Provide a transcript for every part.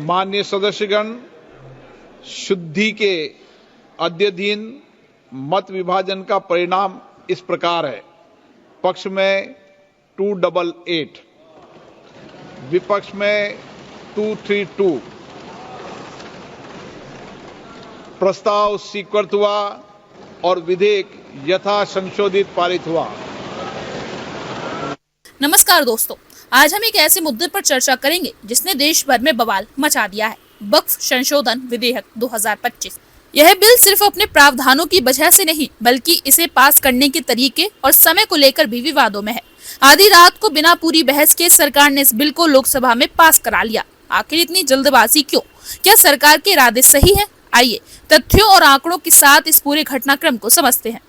माननीय सदस्यगण, शुद्धि के अद्यतन मत विभाजन का परिणाम इस प्रकार है। पक्ष में 288, विपक्ष में 232। प्रस्ताव स्वीकृत हुआ और विधेयक यथा संशोधित पारित हुआ। नमस्कार दोस्तों, आज हम एक ऐसे मुद्दे पर चर्चा करेंगे जिसने देश भर में बवाल मचा दिया है। वक्फ संशोधन विधेयक 2025। यह बिल सिर्फ अपने प्रावधानों की वजह से नहीं, बल्कि इसे पास करने के तरीके और समय को लेकर भी विवादों में है। आधी रात को बिना पूरी बहस के सरकार ने इस बिल को लोकसभा में पास करा लिया। आखिर इतनी जल्दबाजी क्यों? क्या सरकार के इरादे सही है? आइए तथ्यों और आंकड़ों के साथ इस पूरे घटनाक्रम को समझते हैं।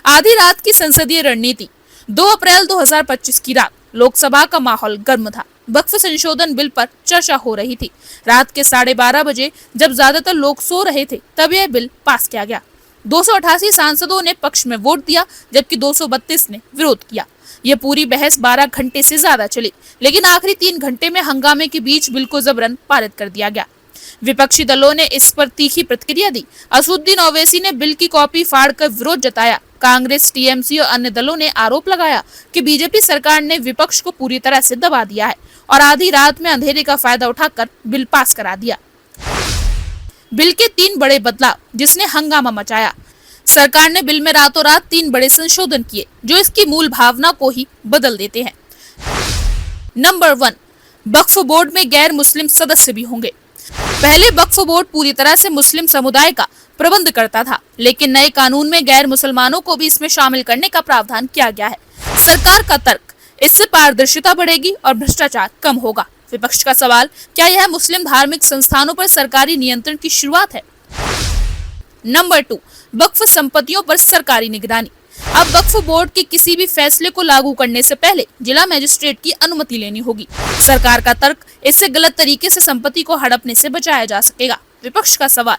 आधी रात की संसदीय रणनीति। 2 अप्रैल 2025 की रात लोकसभा का माहौल गर्म था। वक्फ संशोधन बिल पर चर्चा हो रही थी। रात के 12:30 बजे जब ज्यादातर लोग सो रहे थे, तब यह बिल पास किया गया। 288 सांसदों ने पक्ष में वोट दिया, जबकि 232 ने विरोध किया। यह पूरी बहस 12 घंटे से ज्यादा चली, लेकिन आखिरी 3 घंटे में हंगामे के बीच बिल को जबरन पारित कर दिया गया। विपक्षी दलों ने इस पर तीखी प्रतिक्रिया दी। असदुद्दीन ओवैसी ने बिल की कॉपी फाड़कर विरोध जताया। कांग्रेस, टीएमसी और अन्य दलों ने आरोप लगाया कि बीजेपी सरकार ने विपक्ष को पूरी तरह से दबा दिया है और आधी रात में अंधेरे का फायदा उठाकर बिल पास करा दिया। बिल के 3 बड़े बदलाव जिसने हंगामा मचाया। सरकार ने बिल में रातों रात 3 बड़े संशोधन किए जो इसकी मूल भावना को ही बदल देते हैं। नंबर 1, वक्फ बोर्ड में गैर मुस्लिम सदस्य भी होंगे। पहले वक्फ बोर्ड पूरी तरह से मुस्लिम समुदाय का प्रबंध करता था, लेकिन नए कानून में गैर मुसलमानों को भी इसमें शामिल करने का प्रावधान किया गया है। सरकार का तर्क, इससे पारदर्शिता बढ़ेगी और भ्रष्टाचार कम होगा। विपक्ष का सवाल, क्या यह मुस्लिम धार्मिक संस्थानों पर सरकारी नियंत्रण की शुरुआत है? नंबर 2, वक्फ संपत्तियों पर सरकारी निगरानी। अब वक्फ बोर्ड के किसी भी फैसले को लागू करने से पहले जिला मजिस्ट्रेट की अनुमति लेनी होगी। सरकार का तर्क, इससे गलत तरीके से संपत्ति को हड़पने से बचाया जा सकेगा। विपक्ष का सवाल,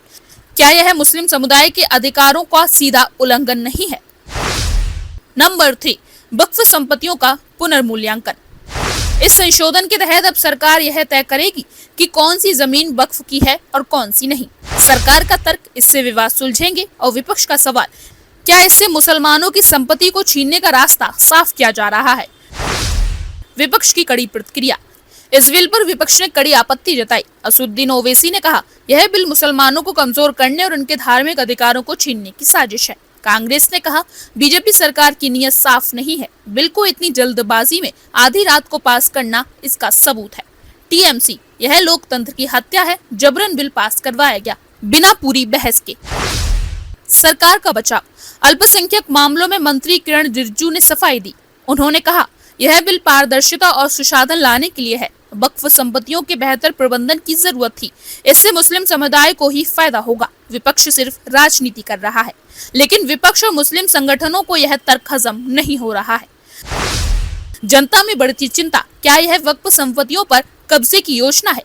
क्या यह मुस्लिम समुदाय के अधिकारों का सीधा उल्लंघन नहीं है? नंबर 3, वक्फ संपत्तियों का पुनर्मूल्यांकन। इस संशोधन के तहत अब सरकार यह तय करेगी कि कौन सी जमीन वक्फ की है और कौन सी नहीं। सरकार का तर्क, इससे विवाद सुलझेंगे। और विपक्ष का सवाल, क्या इससे मुसलमानों की संपत्ति को छीनने का रास्ता साफ किया जा रहा है? विपक्ष की कड़ी प्रतिक्रिया। इस बिल पर विपक्ष ने कड़ी आपत्ति जताई। असदुद्दीन ओवैसी ने कहा, यह बिल मुसलमानों को कमजोर करने और उनके धार्मिक अधिकारों को छीनने की साजिश है। कांग्रेस ने कहा, बीजेपी सरकार की नीयत साफ नहीं है। बिल को इतनी जल्दबाजी में आधी रात को पास करना इसका सबूत है। टीएमसी, यह लोकतंत्र की हत्या है। जबरन बिल पास करवाया गया बिना पूरी बहस के। सरकार का बचाव। अल्पसंख्यक मामलों में मंत्री किरण रिजिजू ने सफाई दी। उन्होंने कहा, यह बिल पारदर्शिता और सुशासन लाने के लिए है। वक्फ संपत्तियों के बेहतर प्रबंधन की जरूरत थी। इससे मुस्लिम समुदाय को ही फायदा होगा। विपक्ष सिर्फ राजनीति कर रहा है, लेकिन विपक्ष और मुस्लिम संगठनों को यह तर्क हजम नहीं हो रहा है। जनता में बढ़ती चिंता, क्या यह वक्फ संपत्तियों पर कब्जे की योजना है?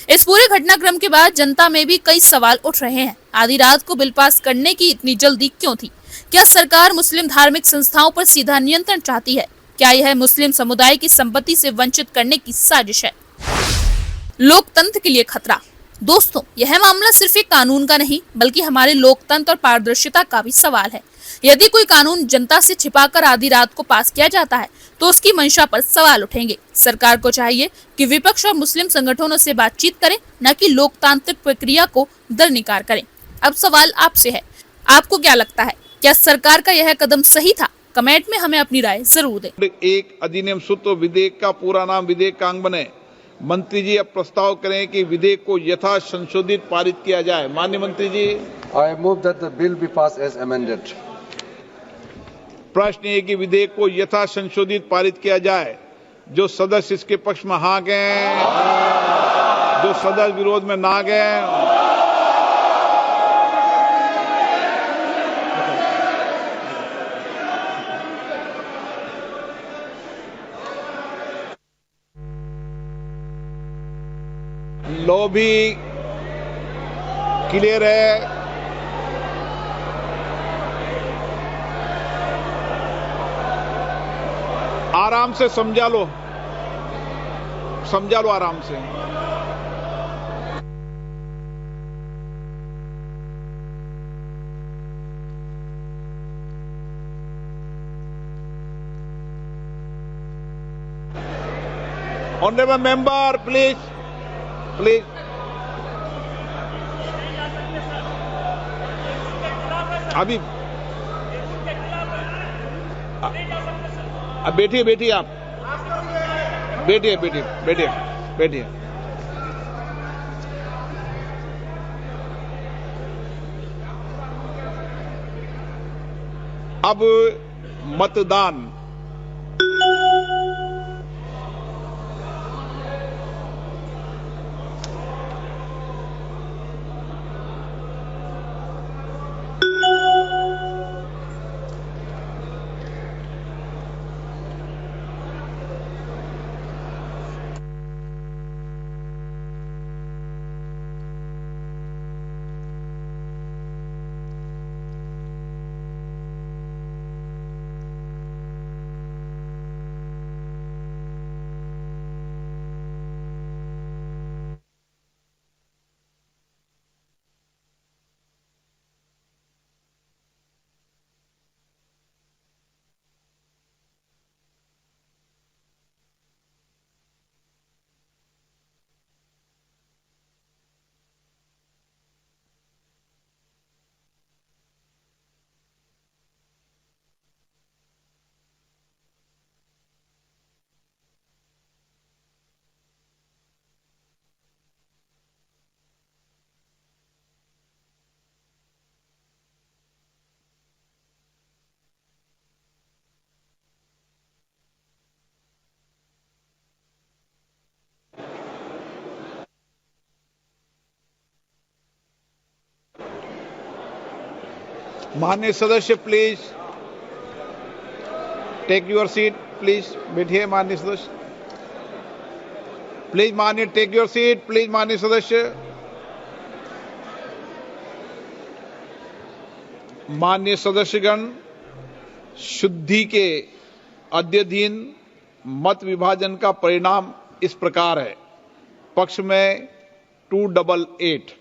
इस पूरे घटनाक्रम के बाद जनता में भी कई सवाल उठ रहे हैं। आधी रात को बिल पास करने की इतनी जल्दी क्यों थी? क्या सरकार मुस्लिम धार्मिक संस्थाओं पर सीधा नियंत्रण चाहती है? क्या यह मुस्लिम समुदाय की संपत्ति से वंचित करने की साजिश है? लोकतंत्र के लिए खतरा। दोस्तों, यह मामला सिर्फ एक कानून का नहीं, बल्कि हमारे लोकतंत्र और पारदर्शिता का भी सवाल है। यदि कोई कानून जनता से छिपाकर आधी रात को पास किया जाता है, तो उसकी मंशा पर सवाल उठेंगे। सरकार को चाहिए कि विपक्ष और मुस्लिम संगठनों से बातचीत करें, न कि लोकतांत्रिक प्रक्रिया को दरकिनार करें। अब सवाल आपसे है, आपको क्या लगता है? क्या सरकार का यह कदम सही था? कमेंट में हमें अपनी राय जरूर दें। एक अधिनियम सूत्र विधेयक का पूरा नाम विधेयक का अंग बने। मंत्री जी अब प्रस्ताव करें कि विधेयक को यथा संशोधित पारित किया जाए। माननीय मंत्री जी, I move that the bill be passed as amended. प्रश्न है कि विधेयक को यथा संशोधित पारित किया जाए। जो सदस्य इसके पक्ष में हाँ गए, जो सदस्य विरोध में ना गए। लो भी क्लियर है। आराम से समझा लो आराम से। Honourable member please please. अभी अब बैठिए बैठिए, आप बैठिए बैठिए बैठिए बैठिए। अब मतदान माननीय सदस्य please take your seat, please बैठिए माननीय सदस्य, प्लीज माननीय टेक योर सीट, प्लीज माननीय सदस्य। माननीय सदस्यगण, शुद्धि के अध्ययन मत विभाजन का परिणाम इस प्रकार है। पक्ष में 288,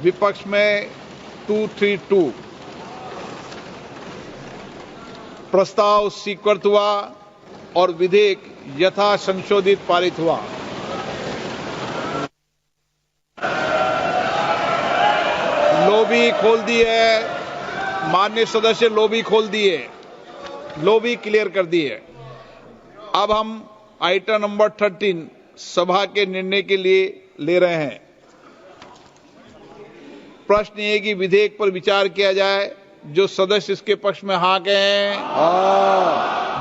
विपक्ष में 232। प्रस्ताव स्वीकृत हुआ और विधेयक यथा संशोधित पारित हुआ। लॉबी खोल दी है माननीय सदस्य, लॉबी खोल दी है, लॉबी क्लियर कर दी है। अब हम आइटम नंबर 13 सभा के निर्णय के लिए ले रहे हैं। प्रश्न ये कि विधेयक पर विचार किया जाए। जो सदस्य इसके पक्ष में हाँ कहें,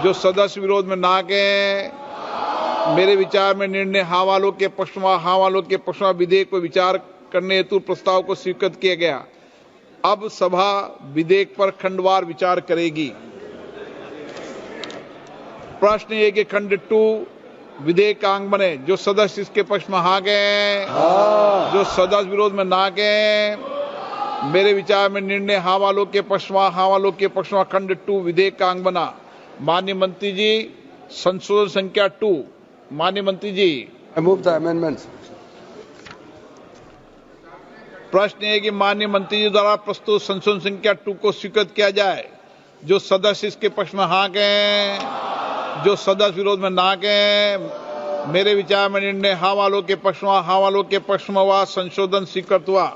जो सदस्य विरोध में ना कहें। मेरे विचार में निर्णय हाँ वालों के पक्ष में, हाँ वालों के पक्ष में विधेयक पर विचार करने हेतु प्रस्ताव को स्वीकृत किया गया। अब सभा विधेयक पर खंडवार विचार करेगी। प्रश्न ये कि खंड 2 विधेयक का अंग बने। जो सदस्य इसके पक्ष में हाँ गए, जो सदस्य विरोध में ना गए। मेरे विचार में निर्णय हाँ वालों के पक्ष में, हाँ वालों के पक्ष में खंड 2 विधेयक का अंग बना। माननीय मंत्री जी, संशोधन संख्या 2। माननीय मंत्री जी, I move the amendments. प्रश्न है कि माननीय मंत्री जी द्वारा प्रस्तुत संशोधन संख्या 2 को स्वीकृत किया जाए। जो सदस्य इसके पक्ष में हाँ गए, जो सदस्य विरोध में ना गए। मेरे विचार में निर्णय हाँ वालों के पक्ष में, हाँ वालों के पक्ष में हुआ, संशोधन स्वीकृत हुआ।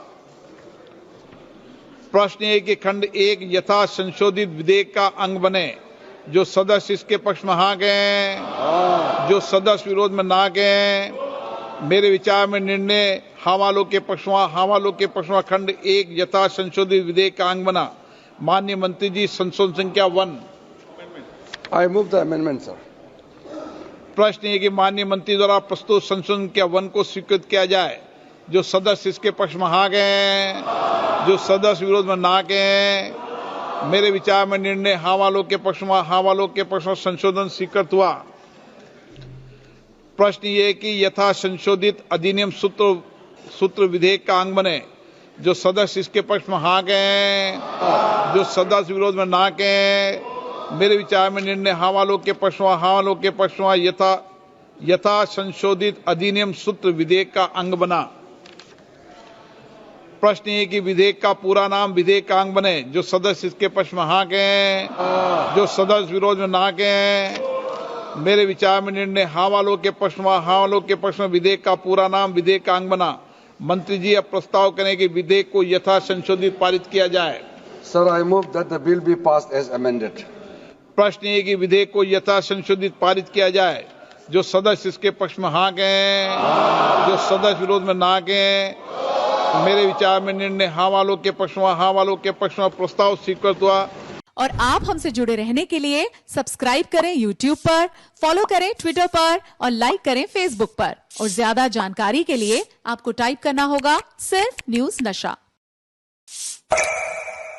प्रश्न है कि खंड 1 यथा संशोधित विधेयक का अंग बने। जो सदस्य इसके पक्ष में हाँ गए, जो सदस्य विरोध में ना गए। मेरे विचार में निर्णय हाँ वालों के पक्ष में, हाँ वालों के पक्ष में खंड 1 यथा संशोधित विधेयक का अंग बना। माननीय मंत्री जी, संशोधन संख्या 1। I move the amendment, sir. प्रश्न है कि माननीय मंत्री द्वारा प्रस्तुत संशोधन संख्या 1 को स्वीकृत किया जाए। जो सदस्य इसके पक्ष में हाँ गए, जो सदस्य विरोध में ना गए। मेरे विचार में निर्णय हाँ वालों के पक्ष में, हाँ वालों के पक्ष में संशोधन स्वीकृत हुआ। प्रश्न ये कि यथा संशोधित अधिनियम सूत्र विधेयक का अंग बने। जो सदस्य इसके पक्ष में हाँ गए, जो सदस्य विरोध में ना गए। मेरे विचार में निर्णय हाँ वालों के पक्ष में, हाँ वालों के पक्ष में यथा संशोधित अधिनियम सूत्र विधेयक का अंग बना। प्रश्न ये कि विधेयक का पूरा नाम विधेयक का अंग बने। जो सदस्य इसके पक्ष में हाँ गए, जो सदस्य विरोध में ना गए। मेरे विचार में निर्णय हाँ वालों के पक्ष में, हाँ वालों के पक्ष में विधेयक का पूरा नाम विधेयक का अंग बना। मंत्री जी अब प्रस्ताव करें कि विधेयक को यथा संशोधित पारित किया जाए। Sir, I move that the bill be passed as amended. प्रश्न ये कि विधेयक को यथा संशोधित पारित किया जाए। जो सदस्य इसके पक्ष में हाँ कहें, जो सदस्य विरोध में ना कहें। मेरे विचार में निर्णय हाँ वालों के पक्ष में, हाँ वालों के पक्ष में प्रस्ताव स्वीकृत हुआ। और आप हमसे जुड़े रहने के लिए सब्सक्राइब करें YouTube पर, फॉलो करें Twitter पर और लाइक करें Facebook पर। और ज्यादा जानकारी के लिए आपको टाइप करना होगा सिर्फ न्यूज नशा।